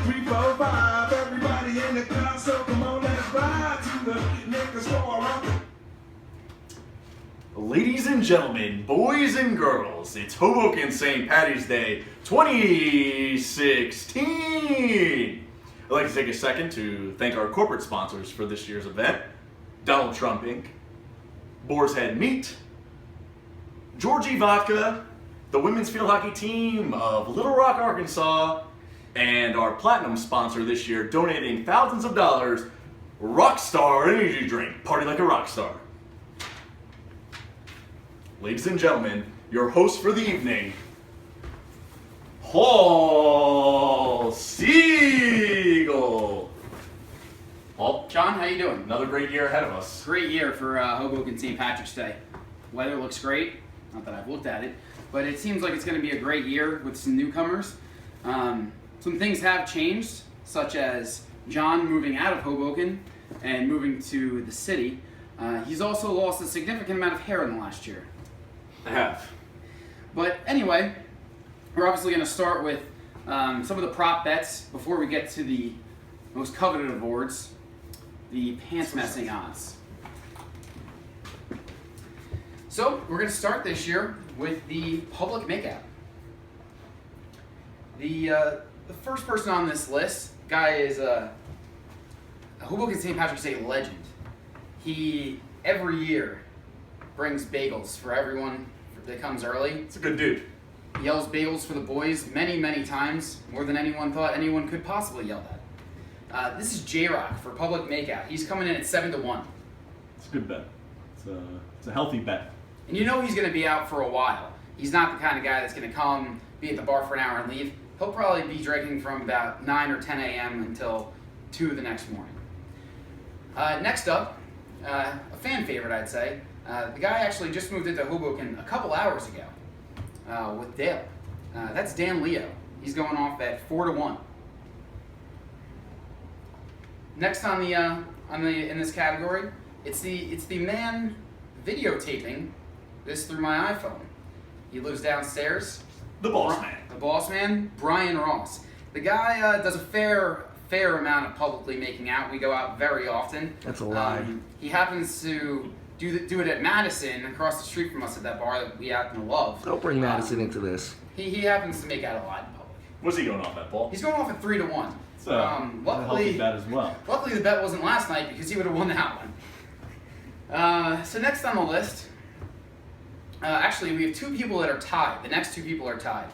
3, 4, 5. Everybody in the car, so come on, let's ride to the liquor store. Ladies and gentlemen, boys and girls, it's Hoboken St Pattys Day 2016. I'd like to take a second to thank our corporate sponsors for this year's event: Donald Trump Inc., Boar's Head Meat, Georgie Vodka, the women's field hockey team of Little Rock, Arkansas, and our platinum sponsor this year, donating thousands of dollars, Rockstar Energy Drink. Party like a rock star. Ladies and gentlemen, your host for the evening, Paul Siegel. Paul? John, how you doing? Another great year ahead of us. Great year for Hoboken St Patrick's Day. Weather looks great. Not that I've looked at it, but it seems like it's going to be a great year with some newcomers. Some things have changed, such as John moving out of Hoboken and moving to the city. He's also lost a significant amount of hair in the last year. I have. But anyway, we're obviously going to start with some of the prop bets before we get to the most coveted awards, the pants messing odds. So we're going to start this year with the public makeout. The first person on this list, guy is a Hoboken St. Patrick's Day legend. He every year brings bagels for everyone that comes early. It's a good dude. He yells bagels for the boys many, many times, more than anyone thought anyone could possibly yell that. This is J-Rock for public makeout. He's coming in at 7-1. It's a good bet. It's a healthy bet. And you know he's going to be out for a while. He's not the kind of guy that's going to come, be at the bar for an hour and leave. He'll probably be drinking from about 9 or 10 a.m. until 2 the next morning. Next up, a fan favorite, I'd say. The guy actually just moved into Hoboken a couple hours ago with Dale. That's Dan Leo. He's going off at 4-1. Next on the in this category, it's the man videotaping this through my iPhone. He lives downstairs. The boss man. The boss man, Brian Ross. The guy does a fair amount of publicly making out. We go out very often. That's a lie. He happens to do it at Madison, across the street from us at that bar that we happen to love. Don't bring Madison into this. He happens to make out a lot in public. What's he going off at, Paul? He's going off at 3-1. It's a healthy bet as well. Luckily, the bet wasn't last night because he would have won that one. So next on the list, actually, we have two people that are tied. The next two people are tied.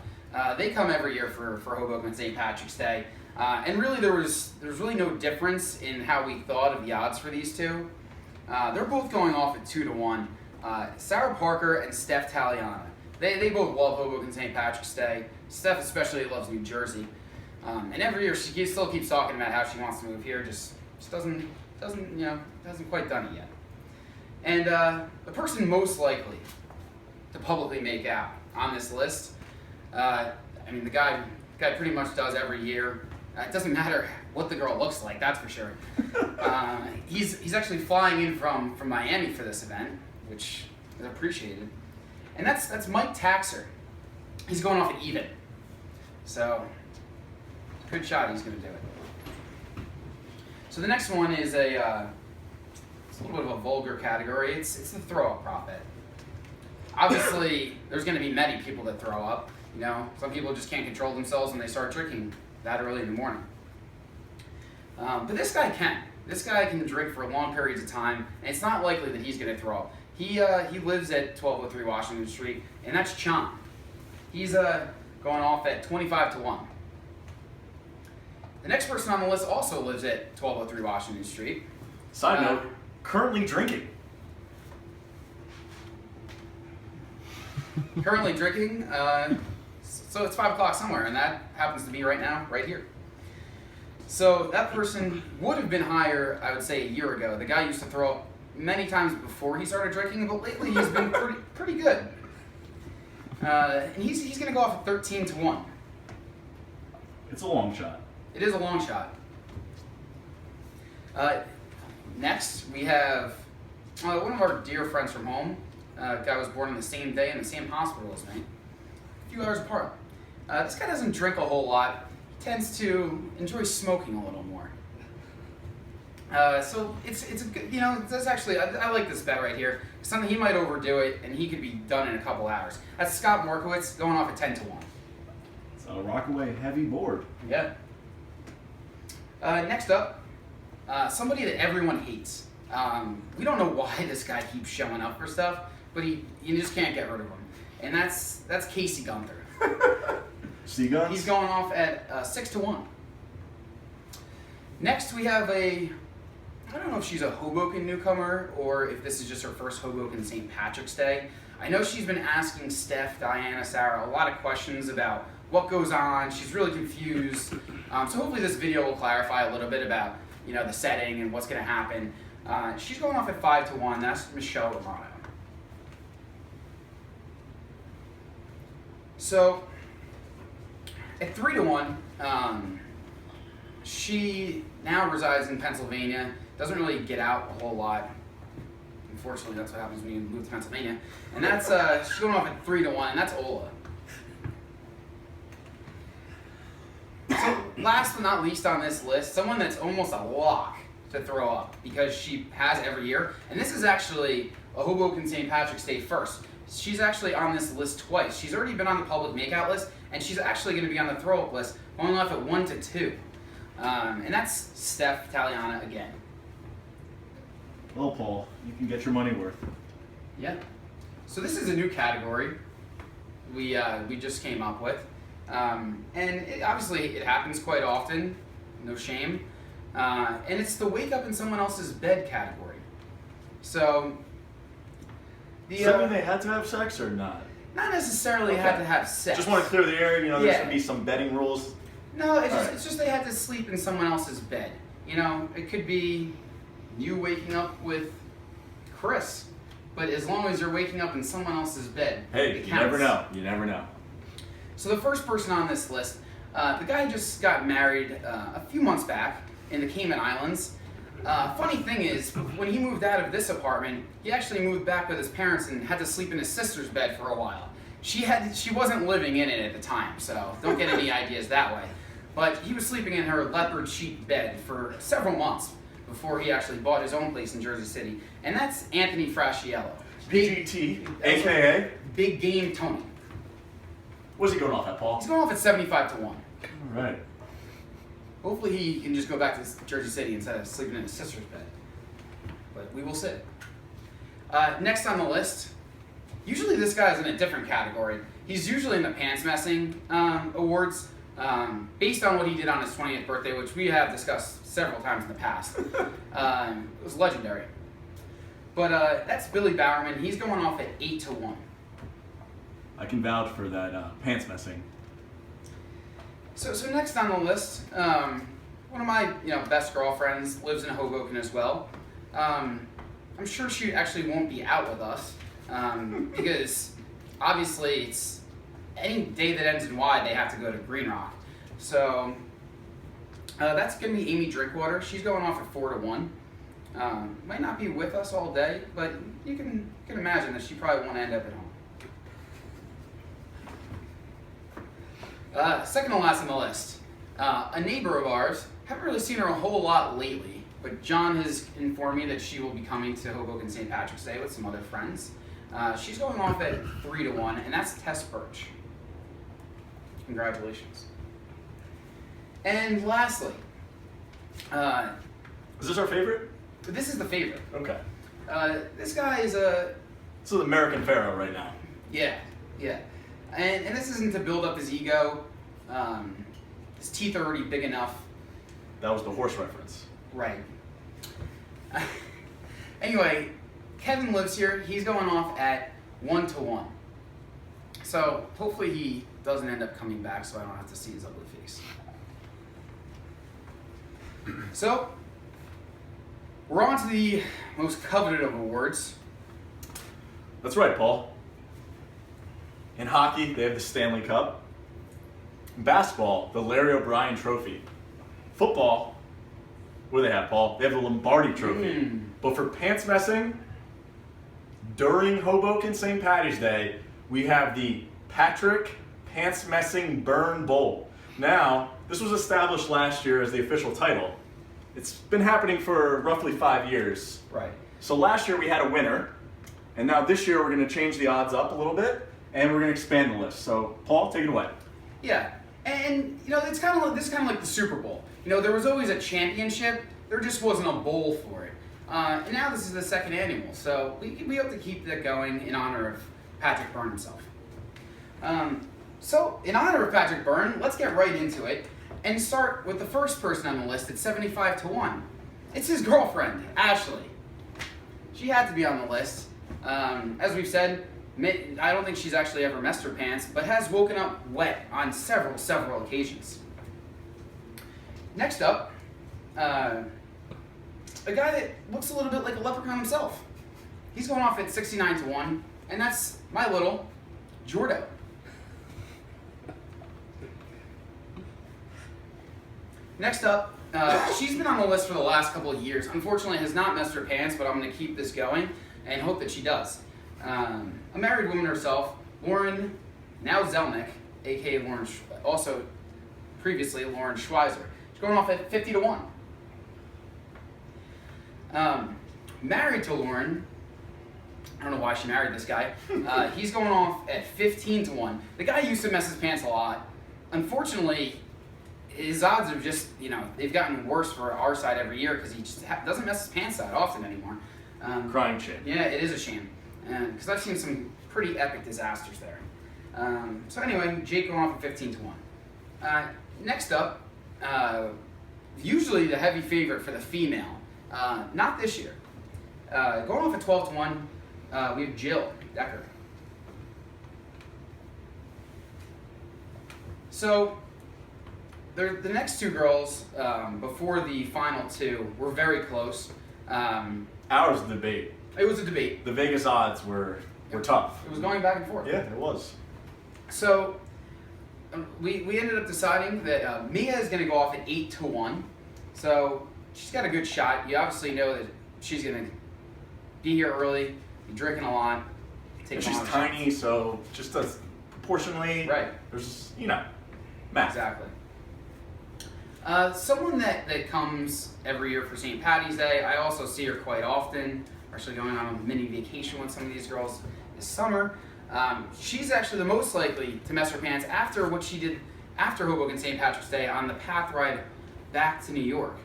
They come every year for Hoboken St. Patrick's Day. And really, there's really no difference in how we thought of the odds for these two. They're both going off at 2-1. Sarah Parker and Steph Taliana. They both love Hoboken St. Patrick's Day. Steph especially loves New Jersey. And every year she still keeps talking about how she wants to move here. Just hasn't quite done it yet. And the person most likely to publicly make out on this list, the guy pretty much does every year. It doesn't matter what the girl looks like, that's for sure. He's actually flying in from Miami for this event, which is appreciated. And that's Mike Taxer. He's going off at even. So, good shot, he's going to do it. So the next one is it's a little bit of a vulgar category. It's the throw-up prop bet. Obviously, there's going to be many people that throw up. You know, some people just can't control themselves when they start drinking that early in the morning. But this guy can. This guy can drink for long periods of time, and it's not likely that he's going to throw up. He lives at 1203 Washington Street, and that's Chon. He's going off at 25-1. The next person on the list also lives at 1203 Washington Street. Side note, currently drinking. Currently drinking, so it's 5 o'clock somewhere, and that happens to be right now, right here. So that person would have been higher, I would say, a year ago. The guy used to throw up many times before he started drinking, but lately he's been pretty good. And he's going to go off at 13-1. It's a long shot. It is a long shot. Next, we have one of our dear friends from home. Guy was born on the same day in the same hospital as me, a few hours apart. This guy doesn't drink a whole lot. He tends to enjoy smoking a little more. So it's a good, that's actually, I like this bet right here. Something he might overdo it, and he could be done in a couple hours. That's Scott Morkowitz going off at 10-1. It's a Rockaway heavy board. Yeah. Next up, somebody that everyone hates. We don't know why this guy keeps showing up for stuff, but you just can't get rid of him. And that's Casey Gunther. Sea guns? He's going off at 6-1. Next, we have I don't know if she's a Hoboken newcomer or if this is just her first Hoboken St Patrick's Day. I know she's been asking Steph, Diana, Sarah a lot of questions about what goes on. She's really confused. So hopefully this video will clarify a little bit about the setting and what's going to happen. She's going off at 5-1. That's Michelle Romano. So at 3-1, she now resides in Pennsylvania. Doesn't really get out a whole lot. Unfortunately, that's what happens when you move to Pennsylvania. And that's she's going off at 3-1, and that's Ola. So last but not least on this list, someone that's almost a lock to throw up because she has every year. And this is actually a Hoboken St. Patrick's Day first. She's actually on this list twice. She's already been on the public makeout list, and she's actually going to be on the throw-up list, going off at 1-2. And that's Steph Taliana again. Well, Paul, you can get your money worth. Yeah. So this is a new category we just came up with. And obviously it happens quite often, no shame. And it's the wake up in someone else's bed category. So Does that mean they had to have sex or not? not necessarily Okay. had to have sex. Just want to clear the air. There's Yeah. going to be some betting rules. No, it's Alright. it's just they had to sleep in someone else's bed. It could be you waking up with Chris, but as long as you're waking up in someone else's bed, Hey, it you counts. never know. You never know. So the first person on this list, the guy just got married a few months back in the Cayman Islands. Funny thing is, when he moved out of this apartment, he actually moved back with his parents and had to sleep in his sister's bed for a while. She wasn't living in it at the time, so don't get any ideas that way. But he was sleeping in her leopard sheet bed for several months before he actually bought his own place in Jersey City, and that's Anthony Frasciello. BGT, a.k.a. Big Game Tony. What's he going off at, Paul? He's going off at 75-1. All right. Hopefully he can just go back to Jersey City instead of sleeping in his sister's bed. But we will see. Next on the list, usually this guy's in a different category. He's usually in the Pants Messing Awards, based on what he did on his 20th birthday, which we have discussed several times in the past. It was legendary. But that's Billy Bowerman. He's going off at 8-1. I can vouch for that pants messing. So next on the list, one of my best girlfriends lives in Hoboken as well. I'm sure she actually won't be out with us because obviously it's any day that ends in Y they have to go to Green Rock. So that's going to be Amy Drinkwater. She's going off at 4-1. Might not be with us all day, but you can imagine that she probably won't end up at home. Second to last on the list, a neighbor of ours. Haven't really seen her a whole lot lately, but John has informed me that she will be coming to Hoboken St. Patrick's Day with some other friends. She's going off at 3-1, and that's Tess Birch. Congratulations. And lastly, Is this our favorite? this is the favorite. Okay. This guy is This is American Pharaoh right now. yeah. And this isn't to build up his ego. His teeth are already big enough. That was the horse reference. Right. Anyway, Kevin lives here. He's going off at 1-1. So hopefully he doesn't end up coming back so I don't have to see his ugly face. So, we're on to the most coveted of awards. That's right, Paul. In hockey, they have the Stanley Cup. In basketball, the Larry O'Brien Trophy. Football, what do they have, Paul? They have the Lombardi Trophy. But for pants messing, during Hoboken St. Pattys Day, we have the Patrick Pants Messing Burn Bowl. Now, this was established last year as the official title. It's been happening for roughly 5 years. Right. So last year we had a winner, and now this year we're going to change the odds up a little bit, and we're going to expand the list. So, Paul, take it away. Yeah, and you know, it's kind of like, this is kind of like the Super Bowl. You know, there was always a championship, there just wasn't a bowl for it. And now this is the second annual, so we hope to keep that going in honor of Patrick Byrne himself. So, in honor of Patrick Byrne, let's get right into it and start with the first person on the list at 75-1. It's his girlfriend, Ashley. She had to be on the list. As we've said, I don't think she's actually ever messed her pants, but has woken up wet on several occasions. Next up, a guy that looks a little bit like a leprechaun himself. He's going off at 69-1, and that's my little Jordo. Next up, she's been on the list for the last couple of years. Unfortunately, has not messed her pants, but I'm going to keep this going and hope that she does. A married woman herself, Lauren, now Zelnick, aka Lauren, also previously Lauren Schweizer. She's going off at 50-1. Married to Lauren, I don't know why she married this guy. He's going off at 15-1. The guy used to mess his pants a lot. Unfortunately, his odds have just, you know, they've gotten worse for our side every year because he just doesn't mess his pants that often anymore. Crying shame. Yeah, it is a shame. Because I've seen some pretty epic disasters there. So anyway, Jake going off at 15-1. Next up, usually the heavy favorite for the female. Not this year. Going off at 12-1, we have Jill Decker. So, the next two girls, before the final two, were very close. Ours is a debate. It was a debate. The Vegas odds were tough. It was going back and forth. Yeah, it was. So, we ended up deciding that Mia is going to go off at 8-1. So, she's got a good shot. You obviously know that she's going to be here early, be drinking a lot. And she's tiny, so just proportionally, right. There's, you know, math. Exactly. Someone that comes every year for St. Patty's Day, I also see her quite often. We're actually going on a mini vacation with some of these girls this summer. She's actually the most likely to mess her pants after what she did after Hoboken St. Patrick's Day on the path ride back to New York.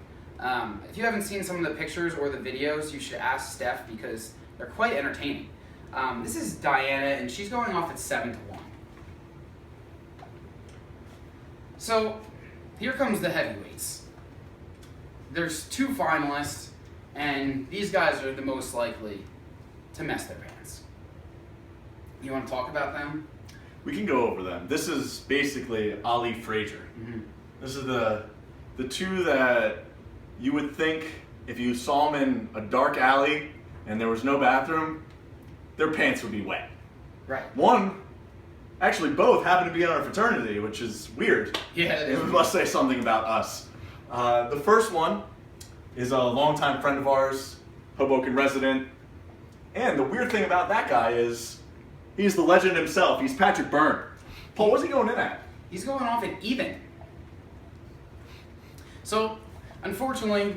If you haven't seen some of the pictures or the videos, you should ask Steph because they're quite entertaining. This is Diana, and she's going off at 7-1. So, here comes the heavyweights. There's two finalists, and these guys are the most likely to mess their pants. You want to talk about them? We can go over them. This is basically Ali Frazier. Mm-hmm. This is the two that you would think if you saw them in a dark alley and there was no bathroom, their pants would be wet. Right. One, actually both happen to be in our fraternity, which is weird. Yeah, it is. It must say something about us. The first one is a longtime friend of ours, Hoboken resident. And the weird thing about that guy is he's the legend himself. He's Patrick Byrne. Paul, what's he going in at? He's going off at even. So, unfortunately,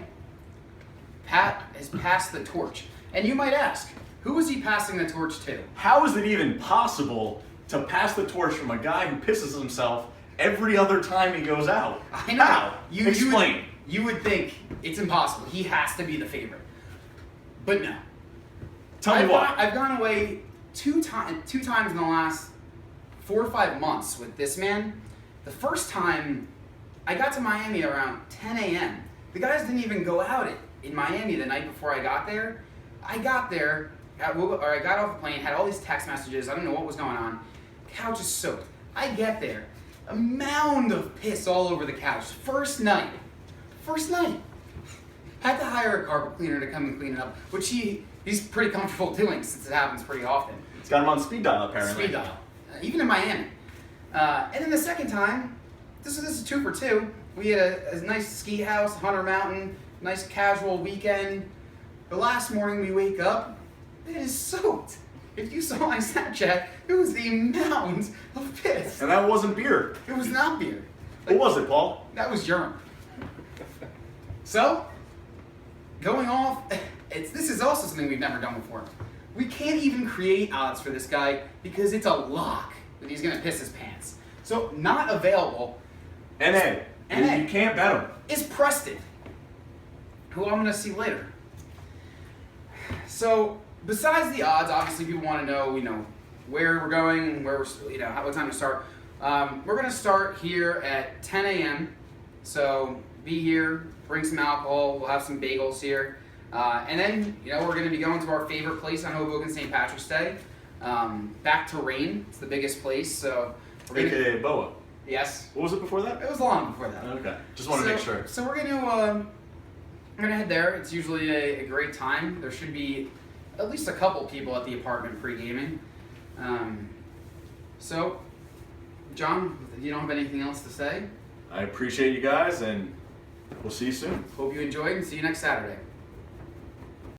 Pat has passed the torch. And you might ask, who is he passing the torch to? How is it even possible to pass the torch from a guy who pisses himself every other time he goes out? I know. How? Explain. You would think it's impossible. He has to be the favorite. But no. Tell me why. I've gone away two times in the last 4 or 5 months with this man. The first time, I got to Miami around 10 a.m. The guys didn't even go out in Miami the night before I got there. I got there, I got off the plane, had all these text messages, I don't know what was going on. Couch is soaked. I get there, a mound of piss all over the couch. First night. Had to hire a carpet cleaner to come and clean it up, which he's pretty comfortable doing since it happens pretty often. It's got him on speed dial, apparently. Speed dial. Even in Miami. And then the second time, this is 2 for 2. We had a nice ski house, Hunter Mountain, nice casual weekend. The last morning we wake up, it is soaked. If you saw my Snapchat, it was the mound of piss. And that wasn't beer. It was not beer. What was it, Paul? That was urine. So, going off, this is also something we've never done before. We can't even create odds for this guy because it's a lock that he's gonna piss his pants. So, not available NA. NA. You can't bet him. is Preston, who I'm gonna see later. So, besides the odds, obviously people want to know, where we're going, what time to start. We're gonna start here at 10 a.m. So be here, bring some alcohol. We'll have some bagels here, and then we're gonna be going to our favorite place on Hoboken St Pattys Day. Back to Rain. It's the biggest place. So we're gonna, AKA Boa. yes, What was it before that? it was long before that. Okay. Just want to make sure. So we're gonna head there. It's usually a great time. There should be at least a couple people at the apartment pre-gaming. So, John, you don't have anything else to say? I appreciate you guys, and we'll see you soon. Hope you enjoyed, and see you next Saturday.